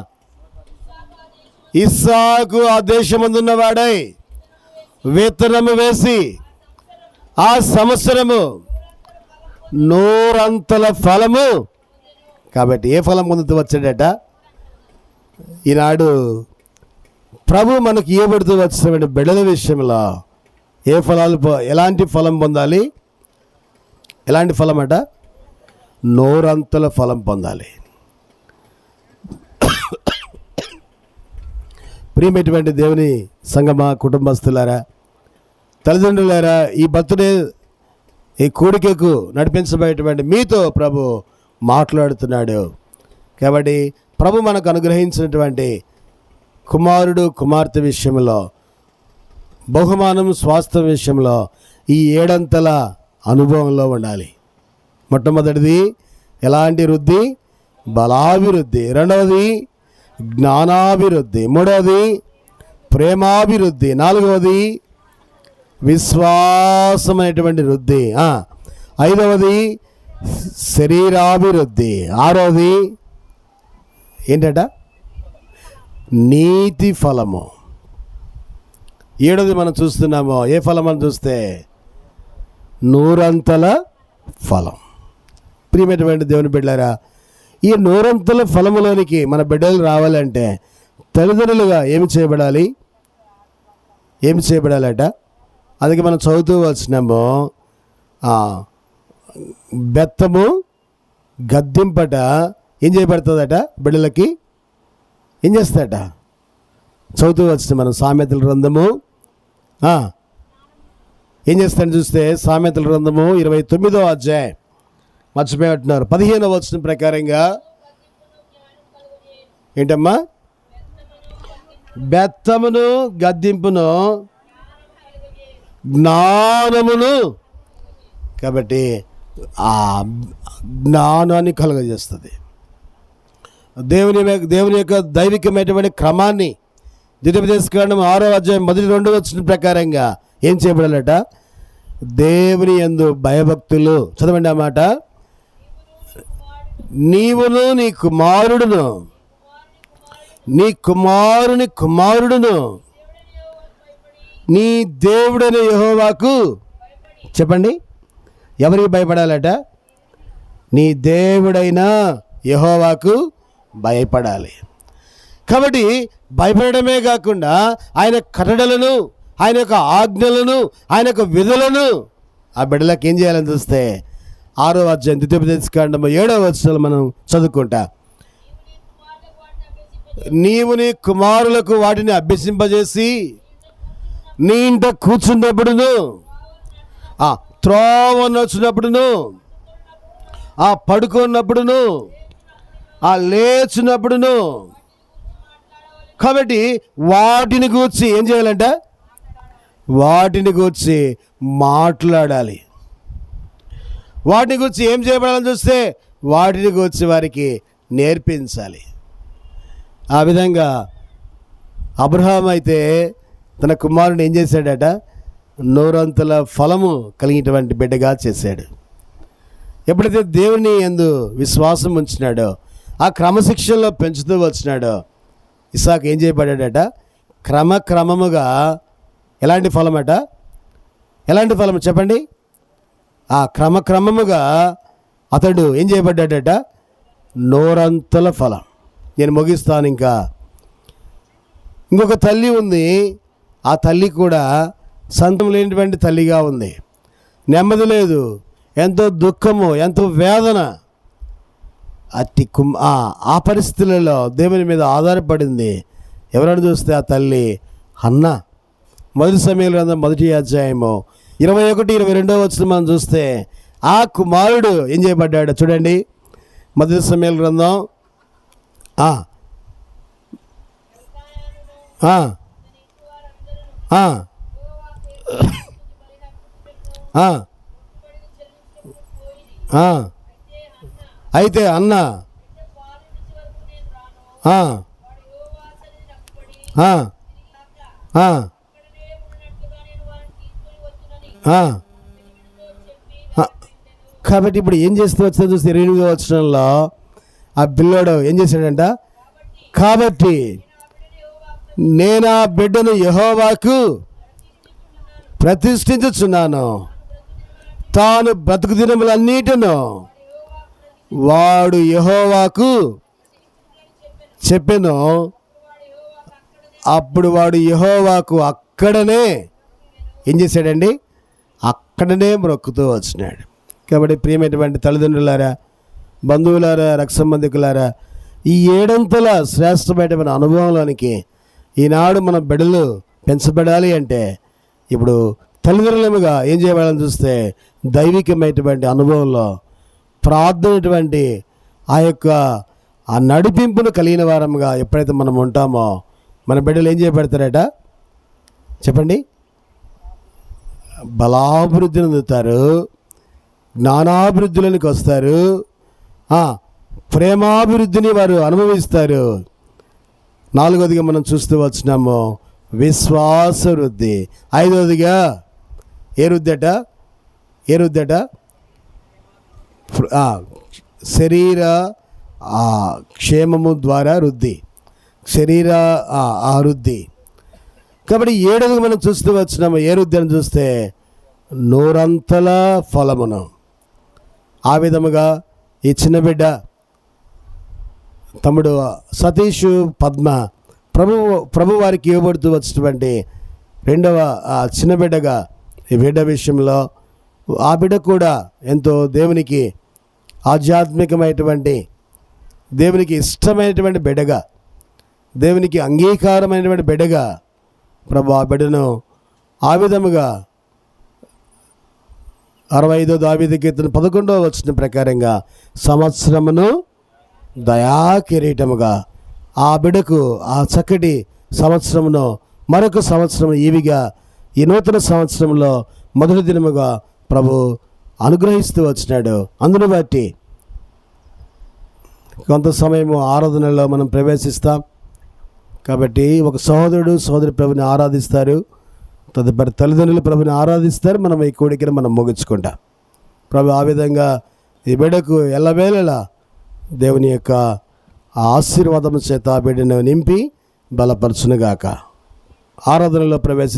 ఇస్సాకు ఆ దేశమందున్నవాడై విత్తనము వేసి ఆ సంవత్సరము 100 ఫలము. కాబట్టి ఏ ఫలం పొందుతూ వచ్చాడట? ఈనాడు ప్రభు మనకు ఇవ్వబడుతూ వచ్చిన బిడ్డల విషయంలో ఏ ఫలాలు, ఎలాంటి ఫలం పొందాలి? ఎలాంటి ఫలం అట? 100 ఫలం పొందాలి. ప్రియమైనటువంటి దేవుని సంగమా, కుటుంబస్తులారా, తల్లిదండ్రులారా, ఈ బర్త్డే, ఈ కూడికకు నడిపించబడేటువంటి మీతో ప్రభు మాట్లాడుతున్నాడు. కాబట్టి ప్రభు మనకు అనుగ్రహించినటువంటి కుమారుడు కుమార్తె విషయంలో, బహుమానం స్వాస్థ్యం విషయంలో ఈ 7 అనుభవంలో ఉండాలి. మొట్టమొదటిది ఎలాంటి వృద్ధి? బలాభివృద్ధి. రెండవది జ్ఞానాభివృద్ధి. మూడవది ప్రేమాభివృద్ధి. నాలుగవది విశ్వాసమైనటువంటి వృద్ధి. ఐదవది శరీరాభివృద్ధి. ఆరవది ఏంటట? నీతి ఫలము. ఏడవది మనం చూస్తున్నాము. ఏ ఫలం అని చూస్తే 100 ఫలం. ప్రియమైనటువంటి దేవుని బిడ్డలారా, ఈ 100 ఫలములోనికి మన బిడ్డలు రావాలంటే తల్లిదండ్రులుగా ఏమి చేయబడాలి? ఏమి చేయబడాలట? అందుకే మనం చదువుతూ వచ్చినాము, బెత్తము గద్దింపట ఏం చేయబడుతుందట? బిడ్డలకి ఏం చేస్తాడట? చదువుతూ వచ్చిన మనం సామెతల గ్రంథము ఏం చేస్తాడని చూస్తే సామెతల గ్రంథము 29వ అధ్యాయం మర్చిపోయినట్టున్నారు 15వ వచనం ప్రకారంగా ఏంటమ్మా? బెత్తమును గద్దింపును జ్ఞానమును. కాబట్టి ఆ జ్ఞానాన్ని కలుగజేస్తుంది. దేవుని యొక్క దైవికమైనటువంటి క్రమాన్ని ద్వితీయోపదేశకాండం 6వ అధ్యాయం 1-2 వచ్చిన ప్రకారంగా ఏం చేయబడాలట? దేవుని యందు భయభక్తులు. చదవండి ఆ మాట. నీవును నీ కుమారుడును నీ కుమారుని కుమారుడును నీ దేవుడైన యెహోవాకు, చెప్పండి, ఎవరికి భయపడాలట? నీ దేవుడైన యెహోవాకు భయపడాలి. కాబట్టి భయపడమే కాకుండా ఆయన కట్టడలను, ఆయన యొక్క ఆజ్ఞలను, ఆయన యొక్క విధులను ఆ బిడ్డలకు ఏం చేయాలని చూస్తే 6వ అధ్యాయం ద్వితీయోపదేశకాండము 7వ వచనంలో మనం చదువుకుంటా. నీవు నీ కుమారులకు వాటిని అభ్యసింపజేసి నీ ఇంట కూర్చున్నప్పుడును, త్రోవ నచ్చినప్పుడును, పడుకున్నప్పుడును, లేచినప్పుడును. కాబట్టి వాటిని గూర్చి ఏం చేయాలంట? వాటిని గూర్చి మాట్లాడాలి. వాటిని గురించి ఏం చేయబడాలని చూస్తే వాటిని గురించి వారికి నేర్పించాలి. ఆ విధంగా అబ్రహాం అయితే తన కుమారుని ఏం చేశాడట? 100 ఫలము కలిగినటువంటి బిడ్డగా చేశాడు. ఎప్పుడైతే దేవుని యందు విశ్వాసం ఉంచినాడో, ఆ క్రమశిక్షణలో పెంచుతూ వచ్చినాడో, ఇస్సాకు ఏం చేయబడ్డాడట? క్రమక్రమముగా ఎలాంటి ఫలమట? ఎలాంటి ఫలము చెప్పండి? క్రమక్రమముగా అతడు ఏం చేయబడ్డాడట? 100 ఫలం. నేను ముగిస్తాను. ఇంకొక తల్లి ఉంది. ఆ తల్లి కూడా సంతం లేనటువంటి తల్లిగా ఉంది. నెమ్మది లేదు, ఎంతో దుఃఖము, ఎంతో వేదన. ఆ పరిస్థితులలో దేవుని మీద ఆధారపడింది. ఎవరైనా చూస్తే ఆ తల్లి హన్నా. 1 సమూయేలు గ్రంథం 1వ అధ్యాయము 21-22 వచనం మనం చూస్తే ఆ కుమారుడు ఏం చేయబడ్డాడు చూడండి. 1 సమూయేలు గ్రంథం అయితే అన్న కాబట్టి ఇప్పుడు ఏం చేస్తూ వచ్చినా చూస్తే 28వ వచనంలో ఆ పిల్లోడు ఏం చేశాడంట? కాబట్టి నేను ఆ బిడ్డను యెహోవాకు ప్రతిష్ఠించుచున్నాను, తాను బ్రతుకు దినములన్నిటిను వాడు యెహోవాకు చెప్పెను. అప్పుడు వాడు యెహోవాకు అక్కడనే ఏం చేశాడండి? అక్కడనే మొక్కుతూ వచ్చినాడు. కాబట్టి ప్రియమైనటువంటి తల్లిదండ్రులారా, బంధువులారా, రక్త సంబంధికులారా, ఈ 7 శ్రేష్టమైనటువంటి అనుభవంలోనికి ఈనాడు మన బిడ్డలు పెంచబడాలి అంటే ఇప్పుడు తల్లిదండ్రులుగా ఏం చేయబడాలని చూస్తే దైవికమైనటువంటి అనుభవంలో ప్రార్థనటువంటి ఆ నడిపింపును కలిగిన వారంగా ఎప్పుడైతే మనం ఉంటామో మన బిడ్డలు ఏం చేయబడతారట చెప్పండి? బలాభివృద్ధిని అందుతారు, జ్ఞానాభివృద్ధిలోనికి వస్తారు, ప్రేమాభివృద్ధిని వారు అనుభవిస్తారు. 4వదిగా మనం చూస్తూ వచ్చినాము విశ్వాస వృద్ధి. 5వదిగా ఏ వృద్ధి అట? శరీర క్షేమము ద్వారా వృద్ధి, శరీర వృద్ధి. కాబట్టి 7వదిగా మనం చూస్తూ వచ్చినాము ఏ వృద్ధి అని చూస్తే 100 ఫలమును. ఆ విధముగా ఈ చిన్న బిడ్డ తమ్ముడు సతీష్, పద్మ ప్రభు వారికి ఇవ్వబడుతూ వచ్చినటువంటి 2వ చిన్న బిడ్డగా ఈ బిడ్డ విషయంలో ఆ బిడ్డ కూడా ఎంతో దేవునికి ఆధ్యాత్మికమైనటువంటి, దేవునికి ఇష్టమైనటువంటి బిడ్డగా, దేవునికి అంగీకారమైనటువంటి బిడ్డగా ప్రభు ఆ బిడ్డను ఆ విధముగా 65వ దావీదు కీర్తన 11వ వచనం ప్రకారంగా సంవత్సరమును దయా కిరీటముగా ఆ బిడ్డకు ఆ చక్కటి సంవత్సరమును మరొక సంవత్సరం ఈవిగా ఈ నూతన సంవత్సరంలో మొదటి దినముగా ప్రభు అనుగ్రహిస్తూ వచ్చినాడు. అందును బట్టి కొంత సమయము ఆరాధనలో మనం ప్రవేశిస్తాం. కాబట్టి ఒక సహోదరుడు సహోదరి ప్రభుని ఆరాధిస్తారు, తదుపరి తల్లిదండ్రులు ప్రభుని ఆరాధిస్తారు. మనం ఈ కోడికను మనం ముగించుకుంటాం. ప్రభు ఆ విధంగా ఈ బిడ్డకు ఎల్లవేళలా దేవుని యొక్క ఆశీర్వాదం చేత ఆ బిడ్డను నింపి బలపరచునుగాక. ఆరాధనలో ప్రవేశ